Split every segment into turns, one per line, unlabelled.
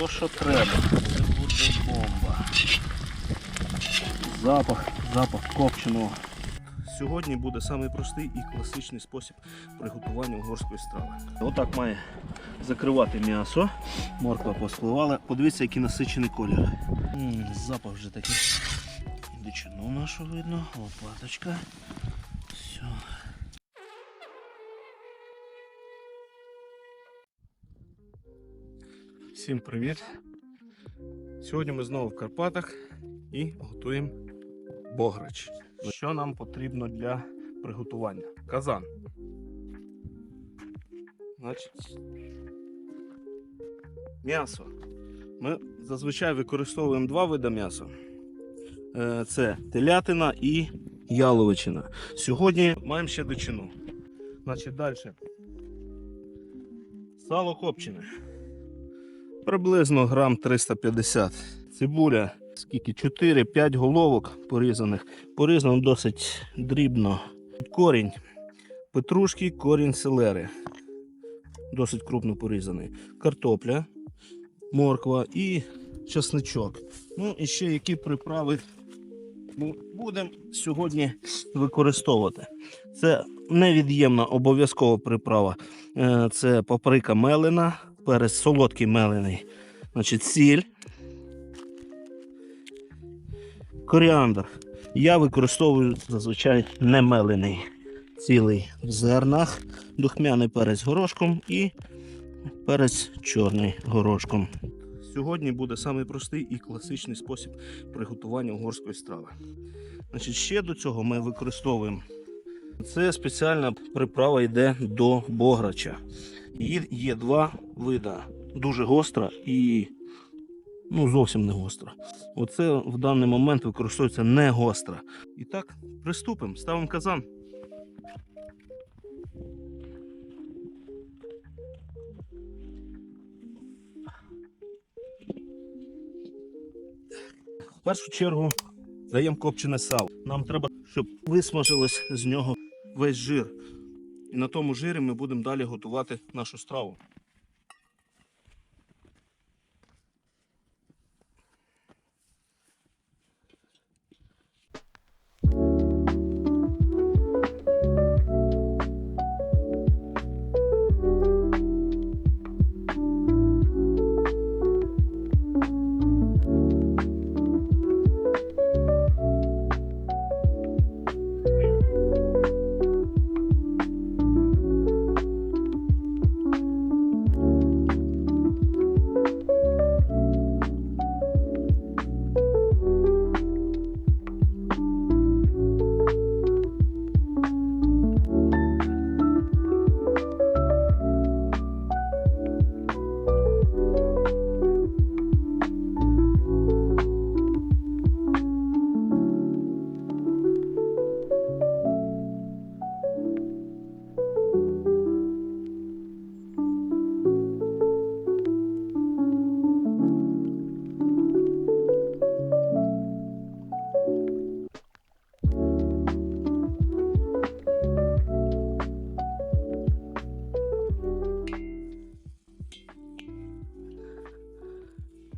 то, що треба. Це буде бомба. Запах копченого. Сьогодні буде самий простий і класичний спосіб приготування угорської страви. Отак має закривати м'ясо. Морква послувала. Подивіться, який насичений колір. Запах вже такий. Дичину нашу видно. Лопаточка. Все. Всім привіт! Сьогодні ми знову в Карпатах і готуємо бограч. Що нам потрібно для приготування? Казан. Значить, м'ясо. Ми зазвичай використовуємо два види м'яса. Це телятина і яловичина. Сьогодні маємо ще дичину. Значить, далі. Сало копчене. Приблизно грам 350. Цибуля, скільки? 4-5 головок порізаних. Порізано досить дрібно. Корінь петрушки, корінь селери. Досить крупно порізаний. Картопля, морква і чесничок. Ну і ще які приправи будемо сьогодні використовувати. Це невід'ємна обов'язкова приправа. Це паприка мелена, перець солодкий мелений, значить сіль, коріандр. Я використовую зазвичай не мелений, цілий в зернах, духмяний перець горошком і перець чорний горошком. Сьогодні буде самий простий і класичний спосіб приготування угорської страви. Значить, ще до цього ми використовуємо. Це спеціальна приправа йде до бограча. Її є два види. Дуже гостра і зовсім не гостра. Оце в даний момент використовується не гостра. І так, приступимо. Ставимо казан. В першу чергу даємо копчене сало. Нам треба, щоб висмажилось з нього весь жир. І на тому жирі ми будемо далі готувати нашу страву.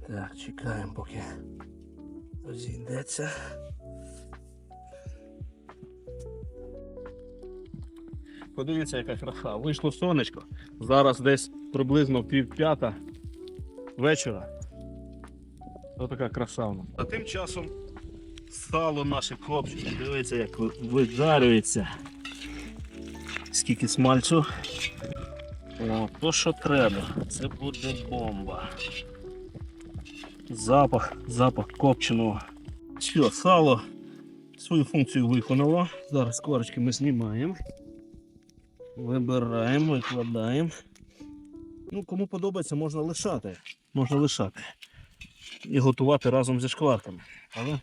Так, чекаємо, поки розійдеться. Подивіться, яка краса. Вийшло сонечко. Зараз десь приблизно 4:30 вечора. Ось така краса у нас. А тим часом сало наше копчене. Дивіться, як вижарюється. Скільки смальцю. О, то, що треба. Це буде бомба. Запах копченого. Все, сало свою функцію виконало. Зараз корочки ми знімаємо. Вибираємо, викладаємо. Кому подобається, можна лишати. І готувати разом зі шкварками. Але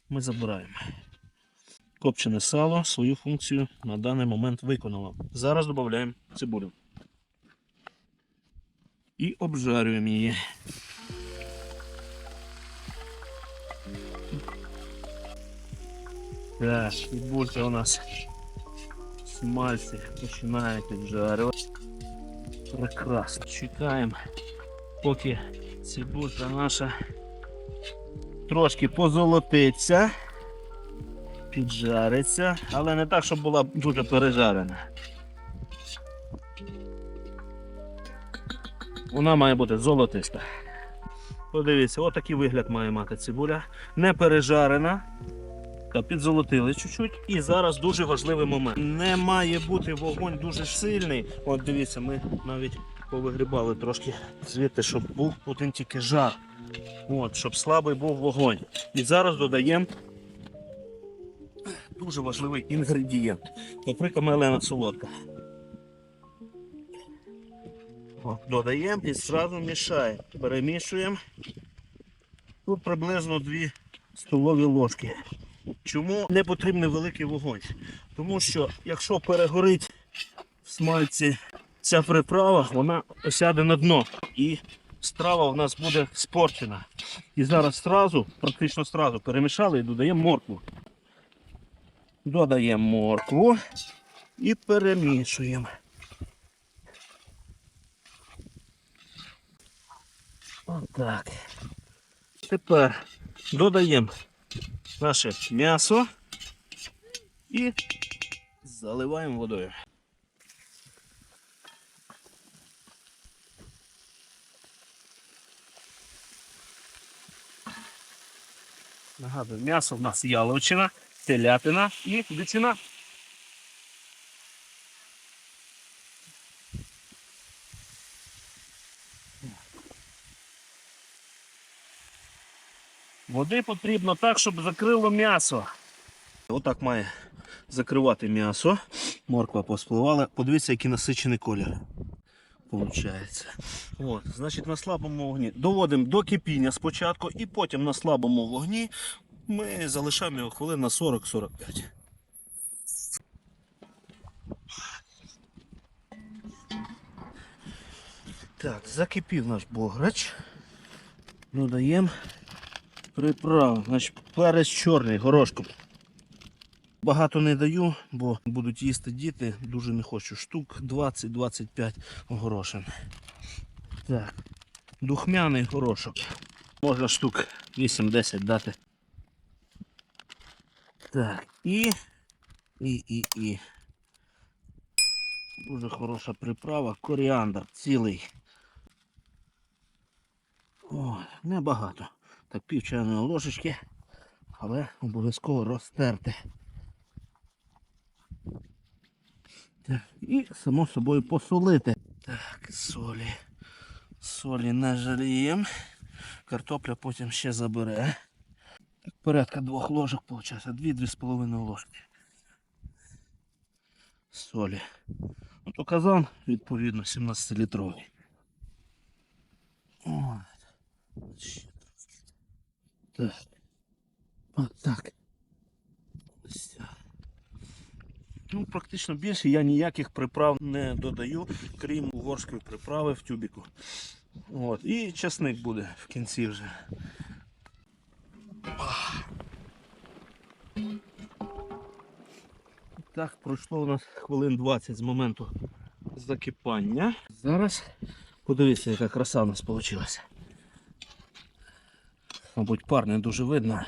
ми забираємо. Копчене сало свою функцію на даний момент виконало. Зараз додаємо цибулю. І обжарюємо її. Так, цибулька у нас смальці починають обжарювати. Прекрасно. Чекаємо поки цибулька наша трошки позолотиться, піджариться, але не так, щоб була дуже пережарена. Вона має бути золотиста. Подивіться, отакий вигляд має мати цибуля. Не пережарена. Та підзолотили чуть-чуть. І зараз дуже важливий момент. Не має бути вогонь дуже сильний. От дивіться, ми навіть повигрібали трошки звідти, щоб був один тільки жар. От, щоб слабий був вогонь. І зараз додаємо дуже важливий інгредієнт. Паприка мелена солодка. От, додаємо і одразу мішаємо. Перемішуємо. Тут приблизно 2 столові ложки. Чому не потрібний великий вогонь? Тому що якщо перегорить в смальці ця приправа, вона осяде на дно і страва у нас буде спорчена. І зараз практично одразу перемішали і додаємо моркву. Додаємо моркву і перемішуємо. Отак. Тепер додаємо наше м'ясо і заливаємо водою. Нагадую, м'ясо в нас яловичина, телятина і дичина. Води потрібно так, щоб закрило м'ясо. Отак має закривати м'ясо. Морква поспливала. Подивіться, який насичений колір получається. От, значить, на слабому вогні доводимо до кипіння спочатку і потім на слабому вогні ми залишаємо його хвилин на 40-45. Так, закипів наш бограч. Додаємо приправу. Значить, перець чорний горошком. Багато не даю, бо будуть їсти діти. Дуже не хочу. Штук 20-25 горошин. Так, духмяний горошок. Можна штук 8-10 дати. Так, і. Дуже хороша приправа. Коріандр цілий. О, небагато. Так, пів чайної ложечки, але обов'язково розтерти. Так, і само собою посолити. Так, солі. Солі не жаліємо. Картопля потім ще забере. Так, порядка 2 ложок виходить. 2-2,5 ложки. Солі. От казан, відповідно, 17-літровий. От. Ще так. От так. Ось. Ну, практично більше я ніяких приправ не додаю, крім угорської приправи в тюбіку. От. І часник буде в кінці вже. Так, пройшло у нас хвилин 20 з моменту закипання. Зараз подивіться, яка краса у нас вийшла. Мабуть, пар не дуже видно.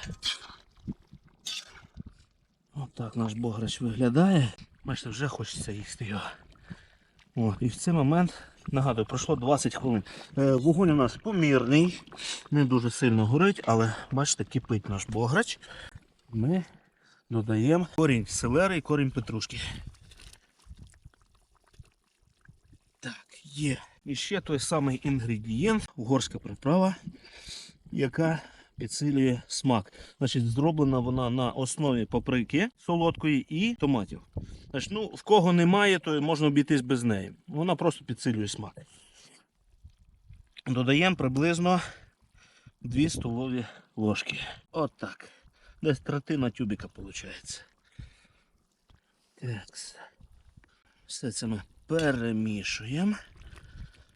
Отак наш бограч виглядає. Бачите, вже хочеться їсти його. О, і в цей момент, нагадую, пройшло 20 хвилин. Вогонь у нас помірний, не дуже сильно горить, але бачите, кипить наш бограч. Ми додаємо корінь селери і корінь петрушки. Так, є. І ще той самий інгредієнт, угорська приправа, яка підсилює смак. Значить, зроблена вона на основі паприки солодкої і томатів. Значить, ну, в кого немає, то можна обійтись без неї. Вона просто підсилює смак. Додаємо приблизно 2 столові ложки. От так. Десь третина тюбика виходить. Так. Все це ми перемішуємо.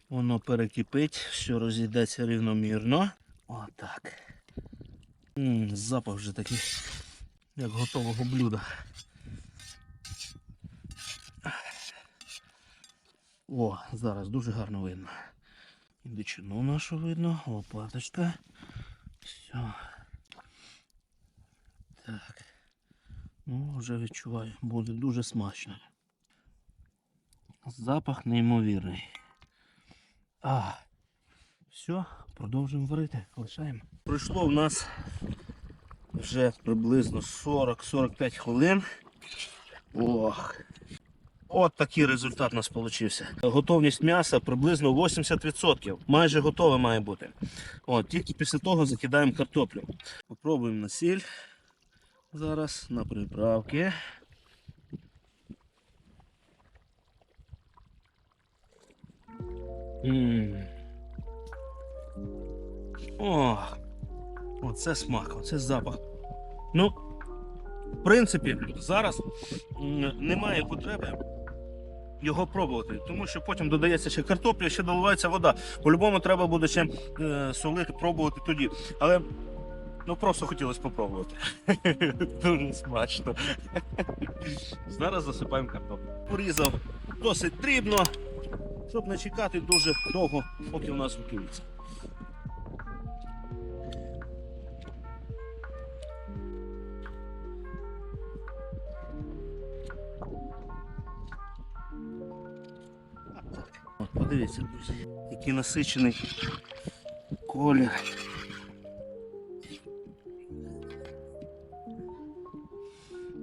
Воно перекипить, все розійдеться рівномірно. Отак. Запах вже такий, як готового блюда. О, зараз дуже гарно видно. Дичину нашу видно, лопаточка. Все. Так. Ну, вже відчуваю, буде дуже смачно. Запах неймовірний. Все, продовжуємо варити, лишаємо. Пройшло в нас вже приблизно 40-45 хвилин. Ох. От такий результат у нас вийшов. Готовність м'яса приблизно 80%. Майже готове має бути. От, тільки після того закидаємо картоплю. Попробуємо на сіль. Зараз на приправки. Оце смак, оце запах. Ну, в принципі, зараз немає потреби його пробувати, тому що потім додається ще картопля, ще доливається вода. По-любому треба буде ще солити, пробувати тоді. Але ну просто хотілося спробувати. Дуже смачно. Зараз засипаємо картоплю. Порізав досить дрібно, щоб не чекати дуже довго, поки у нас готується. От, подивіться, друзі, який насичений колір.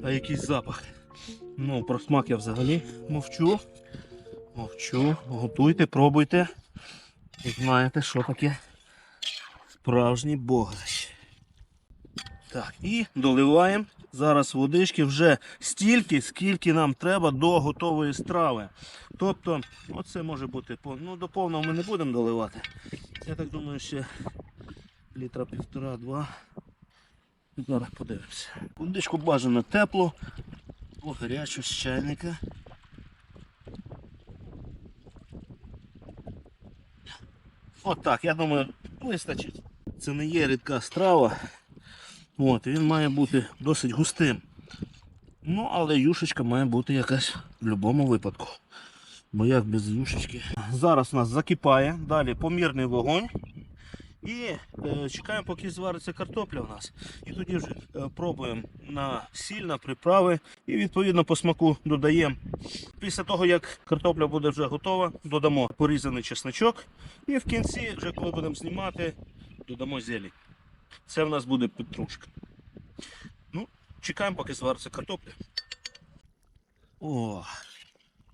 А який запах. Ну, про смак я взагалі мовчу. Готуйте, пробуйте. І знаєте, що таке справжній бограч. Так, і доливаємо зараз водички вже стільки, скільки нам треба до готової страви. Тобто, оце може бути, ну до повного ми не будемо доливати. Я так думаю, ще літра 1,5-2. Зараз подивимося. Водичку бажано теплу, або гарячу з чайника. От так, я думаю, вистачить. Це не є рідка страва. От, він має бути досить густим. Ну, але юшечка має бути якась в будь-якому випадку. Бо як без юшечки. Зараз у нас закипає, далі помірний вогонь. І чекаємо, поки звариться картопля у нас. І тоді вже пробуємо на сіль, на приправи. І відповідно по смаку додаємо. Після того, як картопля буде вже готова, додамо порізаний чесничок. І в кінці, вже коли будемо знімати, додамо зелень. Це в нас буде петрушка. Ну, чекаємо, поки звариться картопля.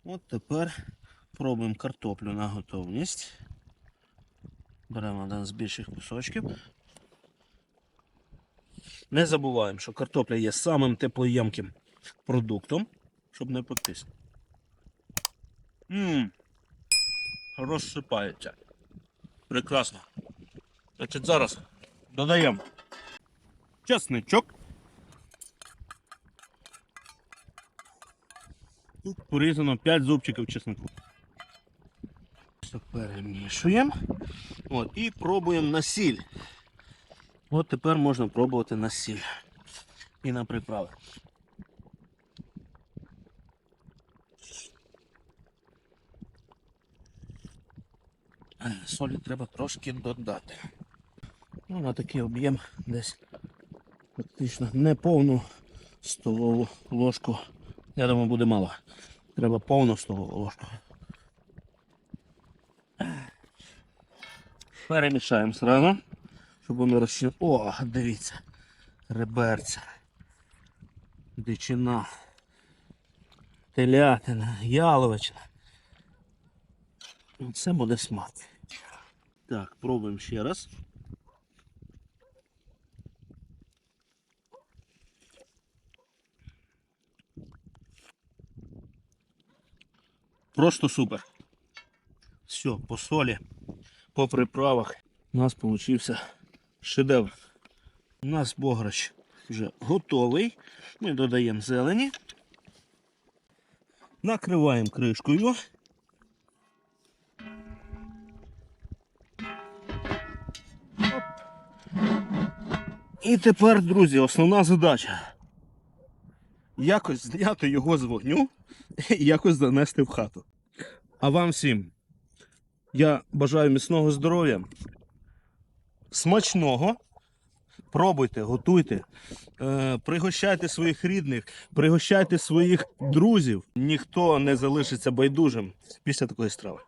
От тепер пробуємо картоплю на готовність. Беремо один з більших кусочків. Не забуваємо, що картопля є самим теплоємким продуктом, щоб не пектись. Розсипається. Прекрасно. Значить, зараз додаємо чесничок. Тут порізано 5 зубчиків чеснику. Перемішуємо. От, і пробуємо на сіль. От тепер можна пробувати на сіль. І на приправи. Солі треба трошки додати. Ну, на такий об'єм десь фактично не повну столову ложку. Я думаю, буде мало. Треба повну столову ложку. Перемішаємо одразу, щоб вони розчинили. О, дивіться, реберця, дичина, телятина, яловичина. Це буде смак. Так, пробуємо ще раз. Просто супер. Все, по солі, по приправах у нас вийшов шедевр. У нас бограч вже готовий. Ми додаємо зелені. Накриваємо кришкою. І тепер, друзі, основна задача. Якось зняти його з вогню і якось занести в хату. А вам всім Я бажаю міцного здоров'я, смачного. Пробуйте, готуйте, пригощайте своїх рідних, пригощайте своїх друзів. Ніхто не залишиться байдужим після такої страви.